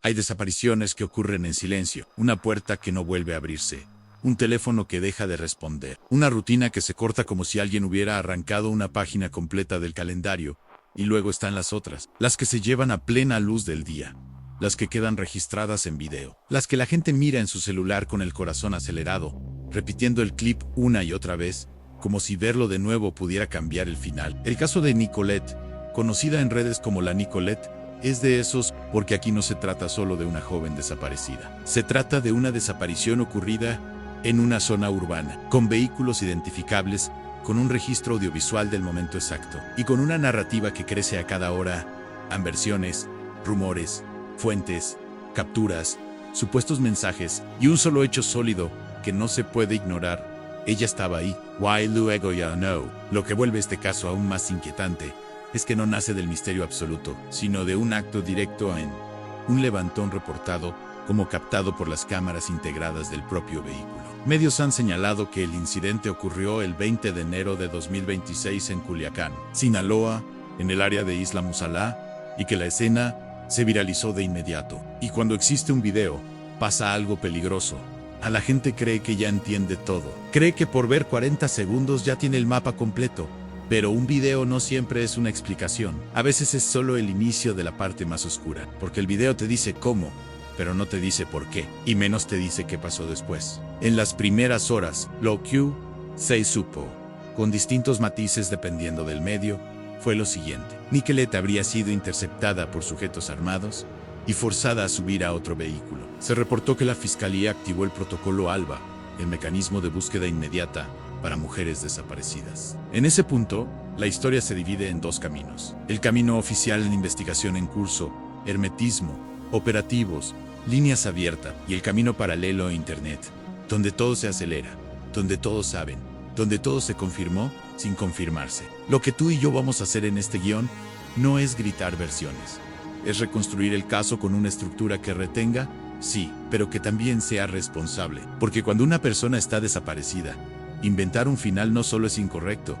Hay desapariciones que ocurren en silencio, una puerta que no vuelve a abrirse, un teléfono que deja de responder, una rutina que se corta como si alguien hubiera arrancado una página completa del calendario, y luego están las otras, las que se llevan a plena luz del día, las que quedan registradas en video, las que la gente mira en su celular con el corazón acelerado, repitiendo el clip una y otra vez, como si verlo de nuevo pudiera cambiar el final. El caso de Nicolette, conocida en redes como la Nicolette, es de esos, porque aquí no se trata solo de una joven desaparecida. Se trata de una desaparición ocurrida en una zona urbana, con vehículos identificables, con un registro audiovisual del momento exacto, y con una narrativa que crece a cada hora, en versiones, rumores, fuentes, capturas, supuestos mensajes, y un solo hecho sólido, que no se puede ignorar. Ella estaba ahí. Why luego ya no. Lo que vuelve este caso aún más inquietante, es que no nace del misterio absoluto, sino de un acto directo en un levantón reportado, como captado por las cámaras integradas del propio vehículo. Medios han señalado que el incidente ocurrió el 20 de enero de 2026 en Culiacán, Sinaloa, en el área de Isla Musalá, y que la escena se viralizó de inmediato. Y cuando existe un video, pasa algo peligroso. A la gente cree que ya entiende todo. Cree que por ver 40 segundos ya tiene el mapa completo. Pero un video no siempre es una explicación. A veces es solo el inicio de la parte más oscura, porque el video te dice cómo, pero no te dice por qué, y menos te dice qué pasó después. En las primeras horas, lo que se supo, con distintos matices dependiendo del medio, fue lo siguiente. Nicolette habría sido interceptada por sujetos armados y forzada a subir a otro vehículo. Se reportó que la fiscalía activó el protocolo ALBA, el mecanismo de búsqueda inmediata para mujeres desaparecidas. En ese punto, la historia se divide en dos caminos. El camino oficial en investigación en curso, hermetismo, operativos, líneas abiertas, y el camino paralelo a Internet, donde todo se acelera, donde todos saben, donde todo se confirmó sin confirmarse. Lo que tú y yo vamos a hacer en este guión no es gritar versiones. Es reconstruir el caso con una estructura que retenga, sí, pero que también sea responsable. Porque cuando una persona está desaparecida, inventar un final no solo es incorrecto,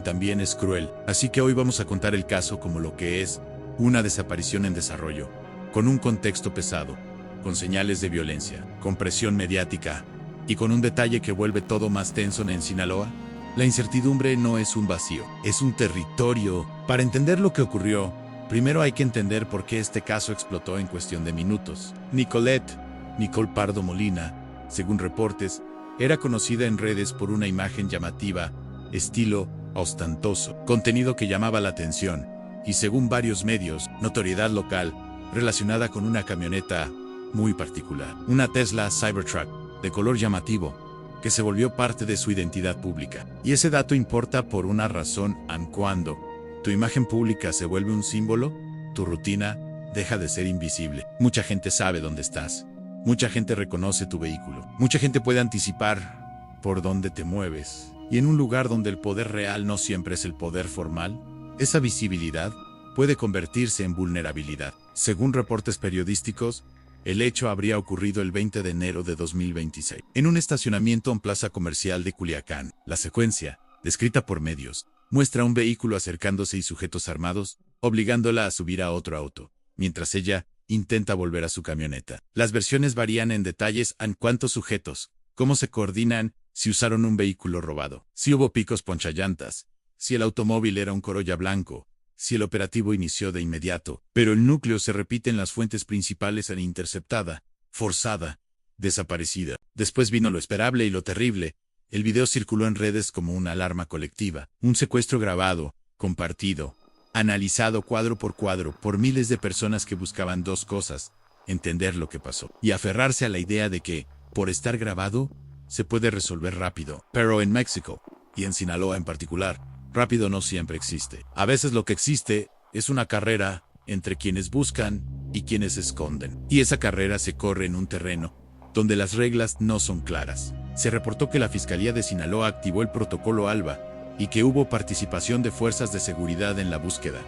también es cruel. Así que hoy vamos a contar el caso como lo que es, una desaparición en desarrollo, con un contexto pesado, con señales de violencia, con presión mediática, y con un detalle que vuelve todo más tenso en Sinaloa. La incertidumbre no es un vacío, es un territorio. Para entender lo que ocurrió, primero hay que entender por qué este caso explotó en cuestión de minutos. Nicolette, Nicole Pardo Molina, según reportes, era conocida en redes por una imagen llamativa, estilo ostentoso, contenido que llamaba la atención, y según varios medios, notoriedad local, relacionada con una camioneta muy particular, una Tesla Cybertruck, de color llamativo, que se volvió parte de su identidad pública. Y ese dato importa por una razón: cuando tu imagen pública se vuelve un símbolo, tu rutina deja de ser invisible. Mucha gente sabe dónde estás. Mucha gente reconoce tu vehículo. Mucha gente puede anticipar por dónde te mueves. Y en un lugar donde el poder real no siempre es el poder formal, esa visibilidad puede convertirse en vulnerabilidad. Según reportes periodísticos, el hecho habría ocurrido el 20 de enero de 2026, en un estacionamiento en plaza comercial de Culiacán. La secuencia, descrita por medios, muestra un vehículo acercándose y sujetos armados, obligándola a subir a otro auto, mientras ella intenta volver a su camioneta. Las versiones varían en detalles en cuántos sujetos, cómo se coordinan, si usaron un vehículo robado, si hubo picos ponchallantas, si el automóvil era un Corolla blanco, si el operativo inició de inmediato, pero el núcleo se repite en las fuentes principales en interceptada, forzada, desaparecida. Después vino lo esperable y lo terrible. El video circuló en redes como una alarma colectiva, un secuestro grabado, compartido, analizado cuadro por miles de personas que buscaban dos cosas: entender lo que pasó y aferrarse a la idea de que, por estar grabado, se puede resolver rápido. Pero en México, y en Sinaloa en particular, rápido no siempre existe. A veces lo que existe es una carrera entre quienes buscan y quienes esconden. Y esa carrera se corre en un terreno donde las reglas no son claras. Se reportó que la Fiscalía de Sinaloa activó el protocolo ALBA y que hubo participación de fuerzas de seguridad en la búsqueda.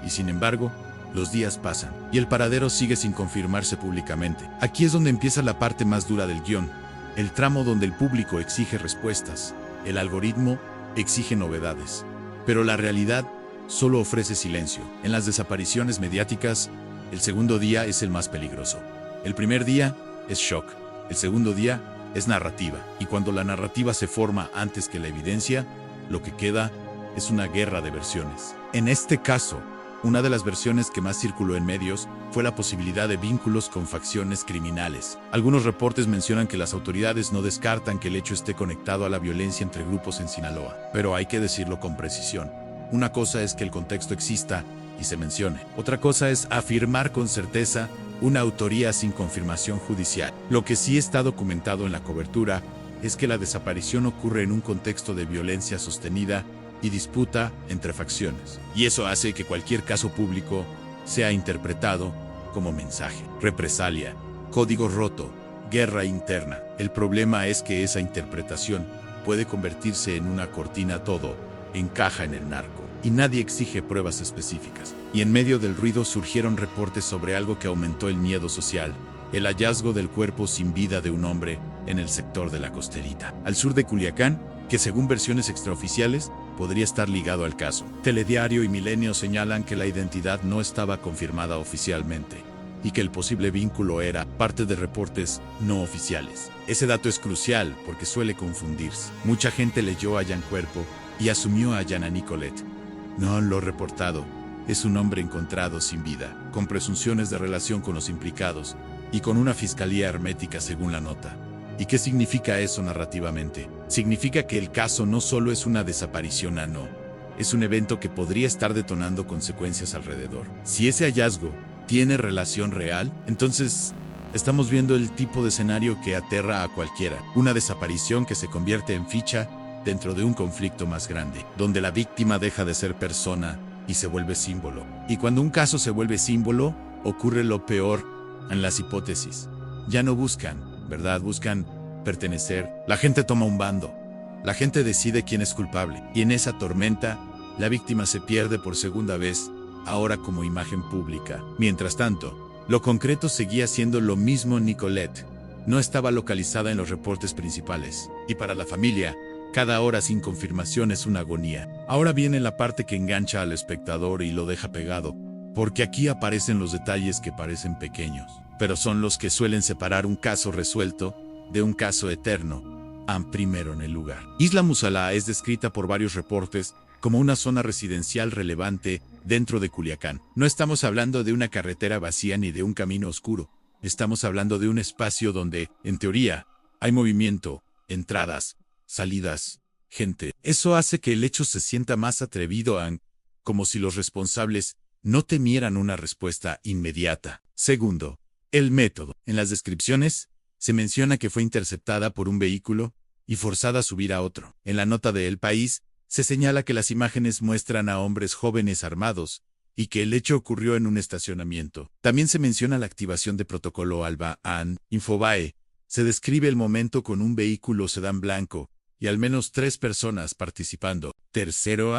Y sin embargo, los días pasan y el paradero sigue sin confirmarse públicamente. Aquí es donde empieza la parte más dura del guión, el tramo donde el público exige respuestas, el algoritmo exige novedades. Pero la realidad solo ofrece silencio. En las desapariciones mediáticas, El segundo día es el más peligroso. El primer día es shock. El segundo día es narrativa. Y cuando la narrativa se forma antes que la evidencia, lo que queda es una guerra de versiones. En este caso, una de las versiones que más circuló en medios fue la posibilidad de vínculos con facciones criminales. Algunos reportes mencionan que las autoridades no descartan que el hecho esté conectado a la violencia entre grupos en Sinaloa, pero hay que decirlo con precisión. Una cosa es que el contexto exista y se mencione. Otra cosa es afirmar con certeza una autoría sin confirmación judicial. Lo que sí está documentado en la cobertura es que la desaparición ocurre en un contexto de violencia sostenida y disputa entre facciones. Y eso hace que cualquier caso público sea interpretado como mensaje, represalia, código roto, guerra interna. El problema es que esa interpretación puede convertirse en una cortina. Todo encaja en el narco y nadie exige pruebas específicas. Y en medio del ruido surgieron reportes sobre algo que aumentó el miedo social: el hallazgo del cuerpo sin vida de un hombre en el sector de la Costerita, al sur de Culiacán, que según versiones extraoficiales podría estar ligado al caso. Telediario y Milenio señalan que la identidad no estaba confirmada oficialmente y que el posible vínculo era parte de reportes no oficiales. Ese dato es crucial porque suele confundirse. Mucha gente leyó Hallan cuerpo y asumió a Yana Nicolet. No lo reportado es un hombre encontrado sin vida, con presunciones de relación con los implicados y con una fiscalía hermética según la nota. ¿Y qué significa eso narrativamente? Significa que el caso no solo es una desaparición, no. Es un evento que podría estar detonando consecuencias alrededor. Si ese hallazgo tiene relación real, entonces estamos viendo el tipo de escenario que aterra a cualquiera. Una desaparición que se convierte en ficha dentro de un conflicto más grande, donde la víctima deja de ser persona y se vuelve símbolo. Y cuando un caso se vuelve símbolo, ocurre lo peor en las hipótesis. Ya no buscan verdad, buscan pertenecer. La gente toma un bando. La gente decide quién es culpable. Y en esa tormenta, la víctima se pierde por segunda vez, ahora como imagen pública. Mientras tanto, lo concreto seguía siendo lo mismo. Nicolet no estaba localizada en los reportes principales. Y para la familia, cada hora sin confirmación es una agonía. Ahora viene la parte que engancha al espectador y lo deja pegado, porque aquí aparecen los detalles que parecen pequeños, pero son los que suelen separar un caso resuelto de un caso eterno. Primero en el lugar. Isla Musala es descrita por varios reportes como una zona residencial relevante dentro de Culiacán. No estamos hablando de una carretera vacía ni de un camino oscuro. Estamos hablando de un espacio donde, en teoría, hay movimiento, entradas, salidas, gente. Eso hace que el hecho se sienta más atrevido, como si los responsables no temieran una respuesta inmediata. Segundo, el método. En las descripciones se menciona que fue interceptada por un vehículo y forzada a subir a otro. En la nota de El País se señala que las imágenes muestran a hombres jóvenes armados y que el hecho ocurrió en un estacionamiento. También se menciona la activación de protocolo ALBA. Infobae se describe el momento con un vehículo sedán blanco y al menos 3 personas participando. Tercero,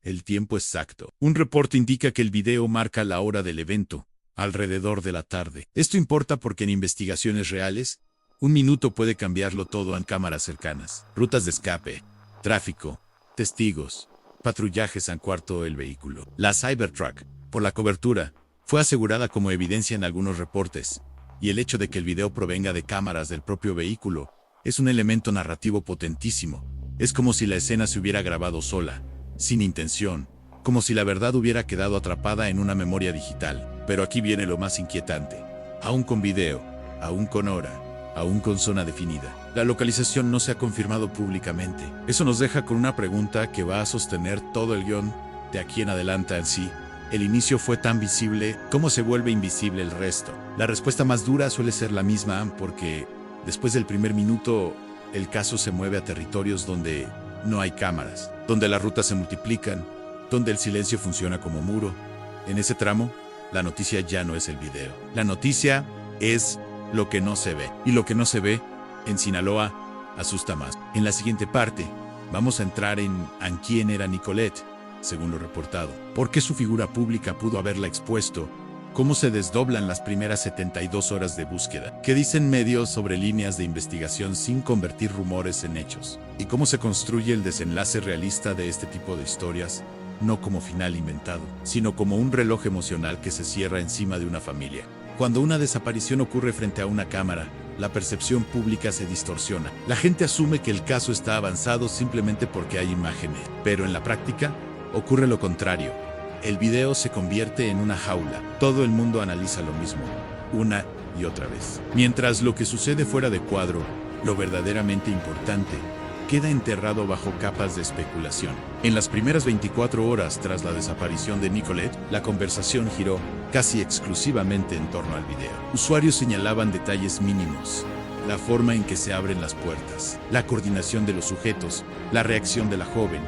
el tiempo exacto. Un reporte indica que el video marca la hora del evento, alrededor de la tarde. Esto importa porque en investigaciones reales, un minuto puede cambiarlo todo en cámaras cercanas. Rutas de escape, tráfico, testigos, patrullajes en cuarto el vehículo. La Cybertruck, por la cobertura, fue asegurada como evidencia en algunos reportes, y el hecho de que el video provenga de cámaras del propio vehículo es un elemento narrativo potentísimo. Es como si la escena se hubiera grabado sola, sin intención, como si la verdad hubiera quedado atrapada en una memoria digital. Pero aquí viene lo más inquietante. Aún con video, aún con hora, aún con zona definida, la localización no se ha confirmado públicamente. Eso nos deja con una pregunta que va a sostener todo el guión de aquí en adelante. En sí, el inicio fue tan visible, ¿cómo se vuelve invisible el resto? La respuesta más dura suele ser la misma, porque después del primer minuto, el caso se mueve a territorios donde no hay cámaras, donde las rutas se multiplican, donde el silencio funciona como muro. En ese tramo, la noticia ya no es el video. La noticia es lo que no se ve. Y lo que no se ve, en Sinaloa, asusta más. En la siguiente parte, vamos a entrar en quién era Nicolet, según lo reportado. ¿Por qué su figura pública pudo haberla expuesto? ¿Cómo se desdoblan las primeras 72 horas de búsqueda? ¿Qué dicen medios sobre líneas de investigación sin convertir rumores en hechos? ¿Y cómo se construye el desenlace realista de este tipo de historias? no como final inventado, sino como un reloj emocional que se cierra encima de una familia. Cuando una desaparición ocurre frente a una cámara, la percepción pública se distorsiona. La gente asume que el caso está avanzado simplemente porque hay imágenes, pero en la práctica ocurre lo contrario. El video se convierte en una jaula. Todo el mundo analiza lo mismo, una y otra vez. Mientras lo que sucede fuera de cuadro, lo verdaderamente importante, queda enterrado bajo capas de especulación. En las primeras 24 horas tras la desaparición de Nicolette, la conversación giró casi exclusivamente en torno al video. Usuarios señalaban detalles mínimos: la forma en que se abren las puertas, la coordinación de los sujetos, la reacción de la joven,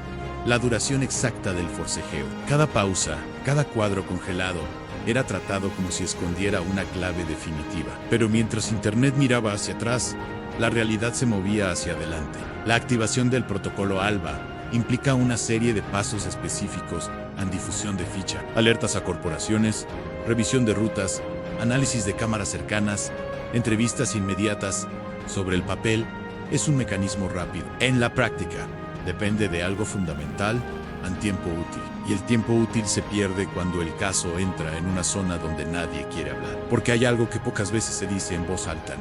la duración exacta del forcejeo. Cada pausa, cada cuadro congelado, era tratado como si escondiera una clave definitiva. Pero mientras Internet miraba hacia atrás, la realidad se movía hacia adelante. La activación del protocolo ALBA implica una serie de pasos específicos en difusión de ficha, alertas a corporaciones, revisión de rutas, análisis de cámaras cercanas, entrevistas inmediatas. Sobre el papel, es un mecanismo rápido. En la práctica, depende de algo fundamental, en tiempo útil. Y el tiempo útil se pierde cuando el caso entra en una zona donde nadie quiere hablar. Porque hay algo que pocas veces se dice en voz alta: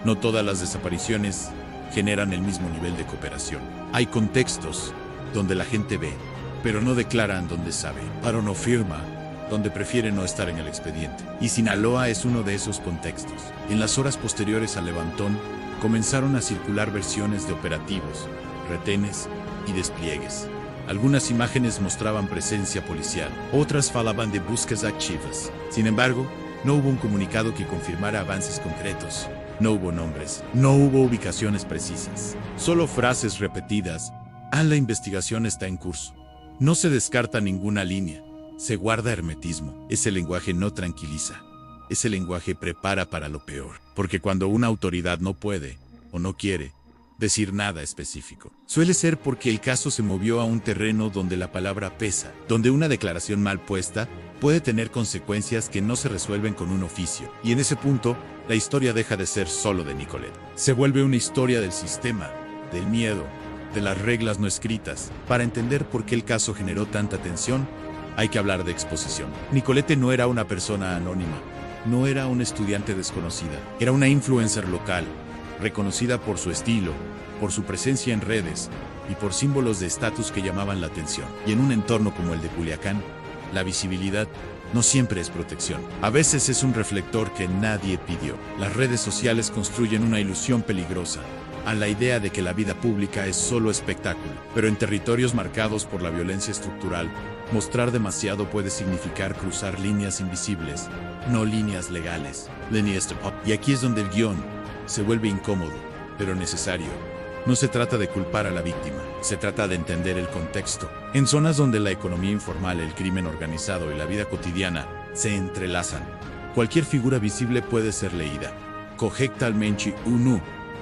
no todas las desapariciones generan el mismo nivel de cooperación. Hay contextos donde la gente ve, pero no declaran donde sabe. Paro no firma, donde prefiere no estar en el expediente. Y Sinaloa es uno de esos contextos. En las horas posteriores al levantón, comenzaron a circular versiones de operativos, retenes y despliegues. Algunas imágenes mostraban presencia policial, otras falaban de búsquedas activas. Sin embargo, no hubo un comunicado que confirmara avances concretos. No hubo nombres, no hubo ubicaciones precisas, solo frases repetidas: la investigación está en curso. No se descarta ninguna línea, se guarda hermetismo. Ese lenguaje no tranquiliza, ese lenguaje prepara para lo peor. Porque cuando una autoridad no puede, o no quiere, decir nada específico, suele ser porque el caso se movió a un terreno donde la palabra pesa, donde una declaración mal puesta puede tener consecuencias que no se resuelven con un oficio. Y en ese punto, la historia deja de ser solo de Nicolette. Se vuelve una historia del sistema, del miedo, de las reglas no escritas. Para entender por qué el caso generó tanta tensión, hay que hablar de exposición. Nicolette no era una persona anónima, no era una estudiante desconocida, era una influencer local, reconocida por su estilo, por su presencia en redes y por símbolos de estatus que llamaban la atención. Y en un entorno como el de Culiacán, la visibilidad no siempre es protección. A veces es un reflector que nadie pidió. Las redes sociales construyen una ilusión peligrosa, a la idea de que la vida pública es solo espectáculo. Pero en territorios marcados por la violencia estructural, mostrar demasiado puede significar cruzar líneas invisibles, no líneas legales. Y aquí es donde el guión se vuelve incómodo, pero necesario. No se trata de culpar a la víctima, se trata de entender el contexto. En zonas donde la economía informal, el crimen organizado y la vida cotidiana se entrelazan, cualquier figura visible puede ser leída correctamente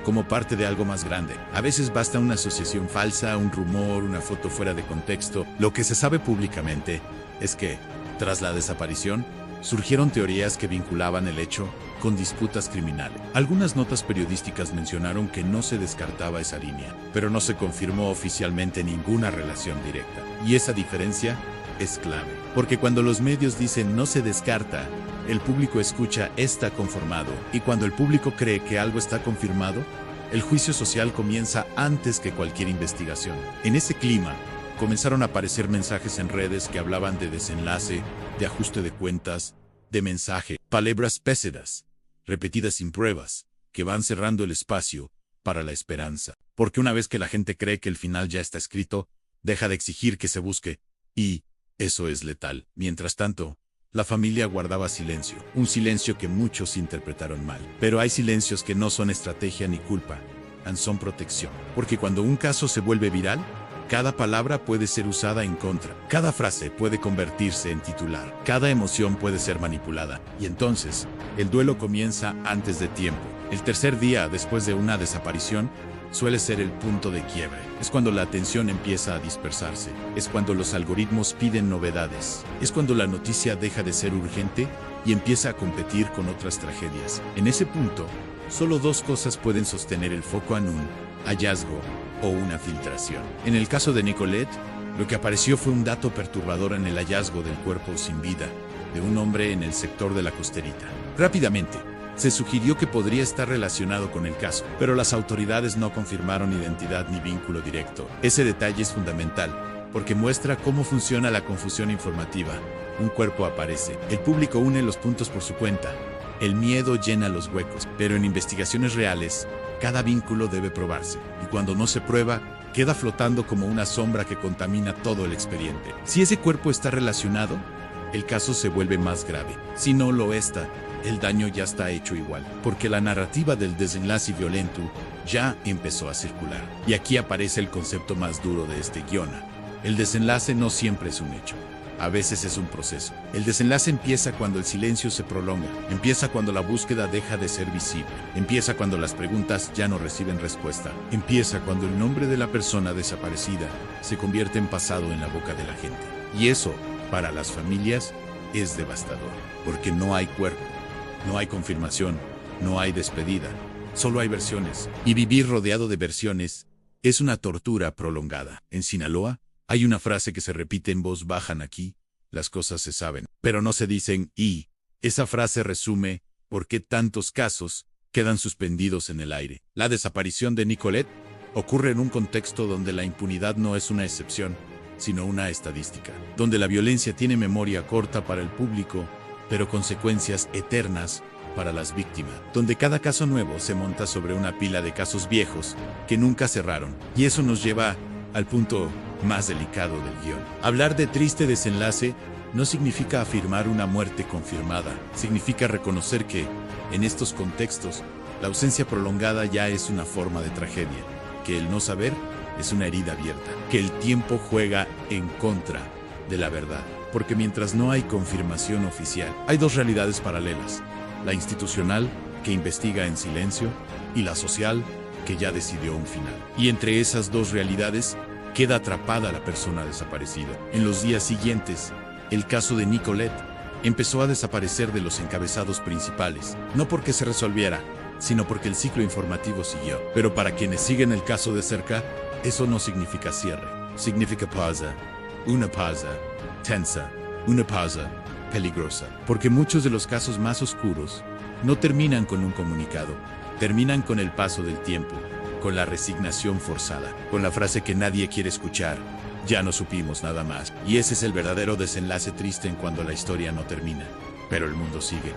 como parte de algo más grande. A veces basta una asociación falsa, un rumor, una foto fuera de contexto. Lo que se sabe públicamente es que, tras la desaparición, surgieron teorías que vinculaban el hecho con disputas criminales. Algunas notas periodísticas mencionaron que no se descartaba esa línea, pero no se confirmó oficialmente ninguna relación directa. Y esa diferencia es clave, porque cuando los medios dicen no se descarta, el público escucha está conformado, y cuando el público cree que algo está confirmado, el juicio social comienza antes que cualquier investigación. En ese clima, comenzaron a aparecer mensajes en redes que hablaban de desenlace, de ajuste de cuentas, de mensaje, palabras pésidas, repetidas sin pruebas, que van cerrando el espacio para la esperanza. Porque una vez que la gente cree que el final ya está escrito, deja de exigir que se busque, y eso es letal. Mientras tanto, la familia guardaba silencio, un silencio que muchos interpretaron mal. Pero hay silencios que no son estrategia ni culpa, son protección. Porque cuando un caso se vuelve viral, cada palabra puede ser usada en contra, cada frase puede convertirse en titular, cada emoción puede ser manipulada, y entonces, el duelo comienza antes de tiempo. El tercer día después de una desaparición suele ser el punto de quiebre. Es cuando la atención empieza a dispersarse, es cuando los algoritmos piden novedades, es cuando la noticia deja de ser urgente y empieza a competir con otras tragedias. En ese punto, solo dos cosas pueden sostener el foco en un hallazgo o una filtración. En el caso de Nicolette, Lo que apareció fue un dato perturbador en el hallazgo del cuerpo sin vida de un hombre en el sector de la Costerita. Rápidamente, se sugirió que podría estar relacionado con el caso, pero las autoridades no confirmaron identidad ni vínculo directo. Ese detalle es fundamental, porque muestra cómo funciona la confusión informativa. Un cuerpo aparece, el público une los puntos por su cuenta, el miedo llena los huecos, pero en investigaciones reales, cada vínculo debe probarse, y cuando no se prueba, queda flotando como una sombra que contamina todo el expediente. Si ese cuerpo está relacionado, el caso se vuelve más grave. Si no lo está, el daño ya está hecho igual, porque la narrativa del desenlace violento ya empezó a circular. Y aquí aparece el concepto más duro de este guion. El desenlace no siempre es un hecho. A veces es un proceso. El desenlace empieza cuando el silencio se prolonga, empieza cuando la búsqueda deja de ser visible, empieza cuando las preguntas ya no reciben respuesta, empieza cuando el nombre de la persona desaparecida se convierte en pasado en la boca de la gente. Y eso, para las familias, es devastador, porque no hay cuerpo, no hay confirmación, no hay despedida, solo hay versiones. Y vivir rodeado de versiones es una tortura prolongada. En Sinaloa, hay una frase que se repite en voz baja: aquí, las cosas se saben, pero no se dicen, y esa frase resume por qué tantos casos quedan suspendidos en el aire. La desaparición de Nicolette ocurre en un contexto donde la impunidad no es una excepción, sino una estadística, donde la violencia tiene memoria corta para el público, pero consecuencias eternas para las víctimas, donde cada caso nuevo se monta sobre una pila de casos viejos que nunca cerraron. Y eso nos lleva al punto más delicado del guión. Hablar de triste desenlace no significa afirmar una muerte confirmada, significa reconocer que, en estos contextos, la ausencia prolongada ya es una forma de tragedia, que el no saber es una herida abierta, que el tiempo juega en contra de la verdad, porque mientras no hay confirmación oficial, hay dos realidades paralelas: la institucional, que investiga en silencio, y la social, que ya decidió un final. Y entre esas dos realidades, queda atrapada la persona desaparecida. En los días siguientes, el caso de Nicolette empezó a desaparecer de los encabezados principales, no porque se resolviera, sino porque el ciclo informativo siguió. Pero para quienes siguen el caso de cerca, eso no significa cierre, significa pausa, una pausa tensa, una pausa peligrosa, porque muchos de los casos más oscuros no terminan con un comunicado, terminan con el paso del tiempo, con la resignación forzada, con la frase que nadie quiere escuchar: ya no supimos nada más. Y ese es el verdadero desenlace triste en cuando la historia no termina, pero el mundo sigue.